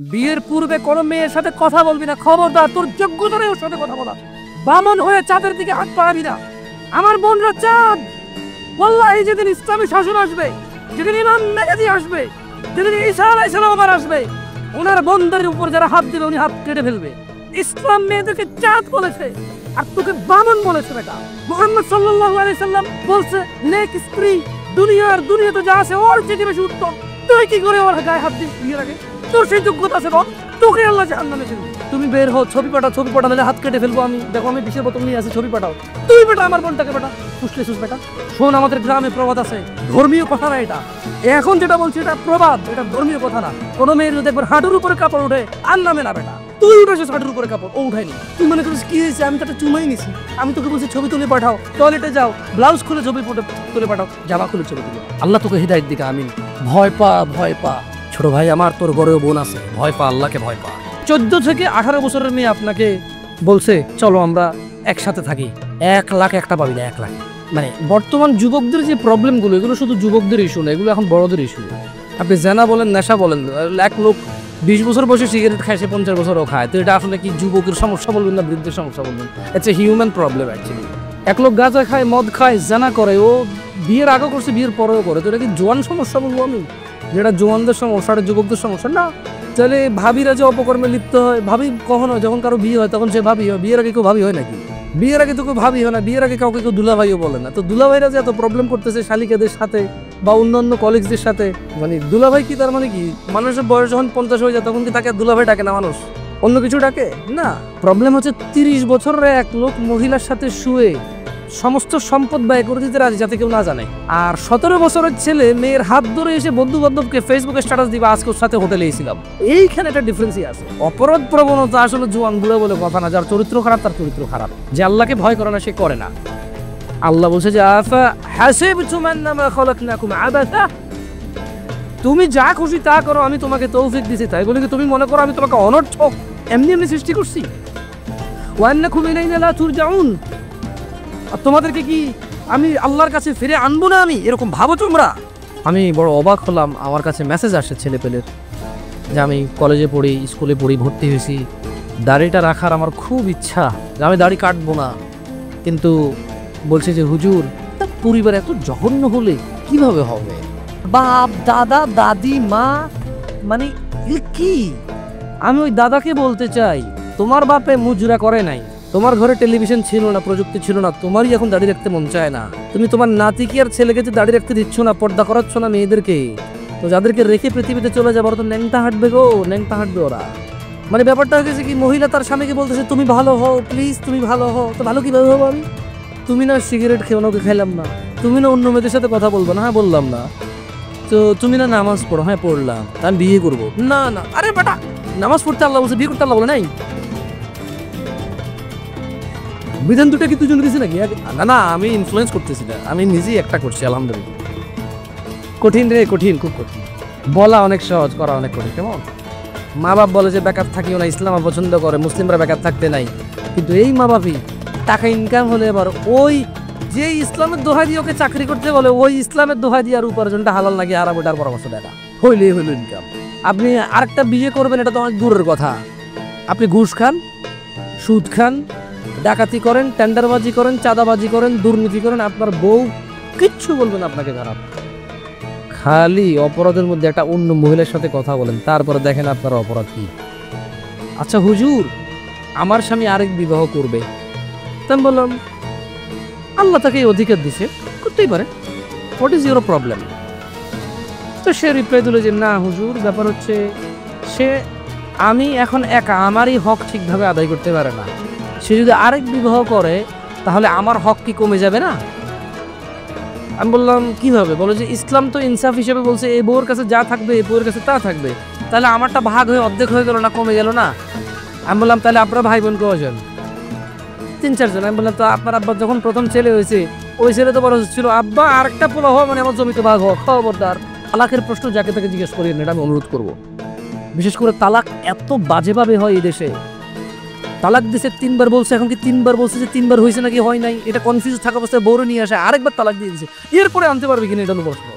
বিয়ের পূর্বে কোনো মেয়ের সাথে কথা বলবি না, খবরদার, তোর যোগ্যতা নেই ওর সাথে কথা বলা। বামন হয়ে চাঁদের দিকে হাত পাড়াবি না। আমার বোনরা চাঁদ, ওয়াল্লাহি যেদিন ইসলামী শাসন আসবে, যেদিন ইমাম মেহেদী আসবে, যেদিন ঈসা আলাইহিস সালাম আবার আসবে, ওনার বোনদের উপর যারা হাত দেবে উনি হাত কেটে ফেলবে। ইসলাম মেয়েদেরকে চাঁদ বলেছে আর তোকে বামন বলেছে। বেটা, মুহাম্মদ সাল্লাল্লাহু আলাইহি সাল্লাম বলছে নেক স্ত্রী দুনিয়াতে যা আছে ওর চেয়ে বেশি উত্তম। তুই কি করে ওর গায়ে হাত দিস বিয়ের আগে? তোর সেই যোগ্যতা আছে বল? তোকে আল্লাহ জাহান্নামে ফেলবে। তুমি বের হও, ছবি পাঠালে হাত কেটে ফেলবো আমি। দেখো আমি বিষের বোতল নিয়ে আসি, ছবি পাঠাও। তুই বেটা আমার বোনটাকে বেটা পুষলেছিস। বেটা শোন, আমাদের গ্রামে প্রবাদ আছে, ধর্মীয় কথা না এটা। এখন যেটা বলছি এটা প্রবাদ, এটা ধর্মীয় কথা না। কোনো মেয়ের যদি একবার হাঁটুর উপরে কাপড় ওঠে আর নামে না বেটা। তুই উঠেছিস হাঁটুর উপরে কাপড়, ও উঠায়নি। তুই মনে করিস কি হয়েছে? আমি তো একটা চুমাই নিছি। আমি তোকে বলছি ছবি তুলে পাঠাও, টয়লেটে যাও, ব্লাউজ খুলে ছবি তুলে পাঠাও, জামা খুলে ছবি তুলে। আল্লাহ তোকে হিদায়াত দিকে আমিন। ভয় পা ছোট ভাই আমার, তোর বড় বোন আছে, ভয় পা, আল্লাহকে ভয় পা। 14 থেকে 18 বছরের মেয়ে আপনাকে বলছে চলো আমরা একসাথে থাকি, 1 লাখ একটা পাবি না, 1 লাখ। মানে বর্তমান যুবকদের যে প্রবলেমগুলো, এগুলো শুধু যুবকদের ইস্যু না, এগুলো এখন বড়দের ইস্যু। আপনি জেনা বলেন, নেশা বলেন, এক লোক 20 বছর বয়সে সিগারেট খায়, সে 50 বছরও খায়, তো এটা আসলে কি যুবকের সমস্যা বলবেন না বৃদ্ধের সমস্যা বলবেন? It's a human problem actually. এক লোক গাঁজা খায়, মদ খায়, জেনা করে, ও বিয়ের আগেও করছে, বিয়ের পরেও করে, তো এটা কি জোয়ান সমস্যা বলবো আমি? যেটা জোয়ানদের সমস্যা, যুবকদের সমস্যা না। তাহলে ভাবিরা যে অপকর্মে লিপ্ত হয়, ভাবি কখনো যখন কারো বিয়ে হয় তখন সে ভাবি হয়, বিয়ের আগে কেউ ভাবি হয় নাকি? বিয়ের আগে তো কেউ ভাবি হয় না, বিয়ের আগে কাউকে কেউ দুলাভাইও বলে না। তো দুলাভাইরা যে এত প্রবলেম করতেছে শালিকাদের সাথে বা অন্যান্য কলিগসদের সাথে, মানে দুলাভাই কি তার মানে কি মানুষের বয়স যখন 50 হয়ে যায় তখন কি তাকে দুলাভাই ডাকে না মানুষ? অন্য কিছু ডাকে না। প্রবলেম হচ্ছে 30 বছরের এক লোক মহিলার সাথে শুয়ে সমস্ত সম্পদ ব্যয় করে দিতে রাজি, যাতে কেউ না জানে। আর 17 বছরের ছেলে মেয়ের হাত ধরে এসে বন্ধু বান্ধবকে ফেসবুকে স্ট্যাটাস দিবা আজকে ওর সাথে হোটেলে এসেছিলাম। এইখানে একটা ডিফারেন্সই আছে। অপরাধ প্রবণতা আসলে জোয়ান বুড়া বলে কথা না, যার চরিত্র খারাপ তার চরিত্র খারাপ। যে আল্লাহকে ভয় করে না সে করে না। আল্লাহ বলছে যে আফা হাসিবতুম আন্নামা খালাকনাকুম আবাসা, তুমি যা খুশি তা করো, আমি তোমাকে তৌফিক দিয়েছি, তাই বলে কি তুমি মনে করো আমি তোমাকে অনর্থক এমনি সৃষ্টি করছি? ওয়া আন্নাকুম ইলাইনা লা তুরজাউন, আর তোমাদেরকে কি আমি আল্লাহর কাছে ফিরে আনবো না? আমি এরকম ভাবো তোমরা? আমি বড় অবাক হলাম, আমার কাছে মেসেজ আসে ছেলেপেলের যে আমি কলেজে পড়ি, স্কুলে পড়ি, ভর্তি হয়েছি, দাড়িটা রাখার আমার খুব ইচ্ছা, যে আমি দাড়ি কাটবো না, কিন্তু বলছে যে হুজুর পরিবার এত জঘন্য হলে কিভাবে হবে? বাপ দাদা দাদি মা, মানে কি? আমি ওই দাদাকে বলতে চাই তোমার বাপে মুজরা করে নাই, তোমার ঘরে টেলিভিশন ছিল না, প্রযুক্তি ছিল না, তোমারই এখন দাড়ি রাখতে মন চায় না। তুমি তোমার নাতিকে আর ছেলেকে যে দাড়ি রাখতে দিচ্ছ না, পর্দা করাচ্ছ না মেয়েদেরকে, তো যাদেরকে রেখে পৃথিবীতে চলে যাবো তো ন্যাংটা হাঁটবে গো, ন্যাংটা হাঁটবে ওরা। মানে ব্যাপারটা হয়েছে কি, মহিলা তার স্বামীকে বলতেছে তুমি ভালো হও, প্লিজ তুমি ভালো হও। তো ভালো কিভাবে হবো আমি? তুমি না সিগারেট খেও না, ওকে খাইলাম না। তুমি না অন্য মেয়েদের সাথে কথা বলবো না, হ্যাঁ বললাম না। তো তুমি না নামাজ পড়ো, হ্যাঁ পড়লাম। আমি বিয়ে করবো না। না আরে বেটা, নামাজ পড়তে আল্লাহ বলছে, বিয়ে করতে আল্লাহ বলে নাই? বিধান দুটা কি দুজন দিয়েছে নাকি? না না, আমি ইনফ্লুয়েন্স করতেছি না, আমি নিজেই একটা করছি আলহামদুলিল্লাহ। কঠিন রে, কঠিন, খুব কঠিন। বলা অনেক সহজ, করা অনেক কঠিন। কেমন মা বাপ বলে যে বেকার থাকিও না, ইসলাম পছন্দ করে, মুসলিমরা বেকার থাকতে নাই, কিন্তু এই মা বাপই টাকা ইনকাম হলে এবার ওই যে ইসলামের দোহাই দিয়ে ওকে চাকরি করতে বলে, ওই ইসলামের দোহাই দিয়ে আর উপার্জনটা হালাল নাকি হারাম ওটার পরামর্শ দেয় না। হইলে ইনকাম। আপনি আরেকটা বিয়ে করবেন এটা তো অনেক দূরের কথা, আপনি ঘুষ খান, সুদ খান, ডাকাতি করেন, টেন্ডারবাজি করেন, চাঁদাবাজি করেন, দুর্নীতি করেন, আপনার বউ কিচ্ছু বলবেন আপনাকে খারাপ। খালি অপরাধের মধ্যে একটা অন্য মহিলার সাথে কথা বলেন, তারপরে দেখেন আপনার অপরাধ কি। আচ্ছা হুজুর, আমার স্বামী আরেক বিবাহ করবে, তা আমি বললাম আল্লাহ তাকে এই অধিকার দিছে, করতেই পারে, হোয়াট ইজ ইউর প্রবলেম? তো সে রিপ্লাই দিল যে না হুজুর, ব্যাপার হচ্ছে সে আমি এখন একা, আমারই হক ঠিকভাবে আদায় করতে পারে না, সে যদি আরেক বিবাহ করে তাহলে আমার হক কি কমে যাবে না? আমি বললাম কিভাবে? বলো যে ইসলাম তো ইনসাফ হিসেবে বলছে এই বউয়ের কাছে যা থাকবে এই বউয়ের কাছে তা থাকবে, তাহলে আমারটা ভাগ হয়ে অর্ধেক হয়ে গেল না, কমে গেল না? আমি বললাম তাহলে আপনারা ভাই বোন কজন? 3-4 জন। আমি বললাম তো আপনার আব্বা যখন প্রথম ছেলে হয়েছে ওই ছেলে তো বড় ছিল, আব্বা আরেকটা পোলা হওয়া মানে আমার জমিতে ভাগ হওয়া, খবরদার তালাকের প্রশ্ন যাকে তাকে জিজ্ঞেস করিয়ে এটা আমি অনুরোধ করবো। বিশেষ করে তালাক এত বাজেভাবে হয় এই দেশে। তালাক দিছে 3 বার বলছে, এখন কি 3 বার বলছে যে 3 বার হয়েছে নাকি হয় নাই, এটা কনফিউজ থাকা অবস্থায় বউরে নিয়ে আসে আরেকবার তালাক দিয়ে দিচ্ছে, এরপরে আনতে পারবে কিনা এটা হলো প্রশ্ন।